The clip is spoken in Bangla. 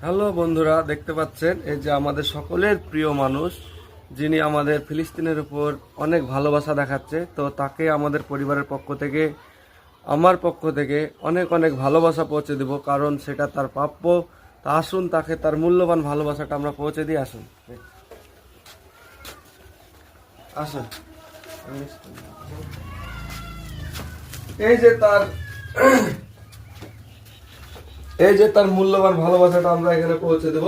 হ্যালো বন্ধুরা, দেখতে পাচ্ছেন এই যে আমাদের সকলের প্রিয় মানুষ যিনি আমাদের ফিলিস্তিনের উপর অনেক ভালোবাসা দেখাচ্ছে, তো তাকে আমাদের পরিবারের পক্ষ থেকে, আমার পক্ষ থেকে অনেক অনেক ভালোবাসা পৌঁছে দেব, কারণ সেটা তার প্রাপ্য। তা আসুন তাকে তার মূল্যবান ভালোবাসাটা আমরা পৌঁছে দিই। আসুন আসুন। এই যে তার এই যে তার মূল্যবান ভালোবাসাটা আমরা এখানে পৌঁছে দেব।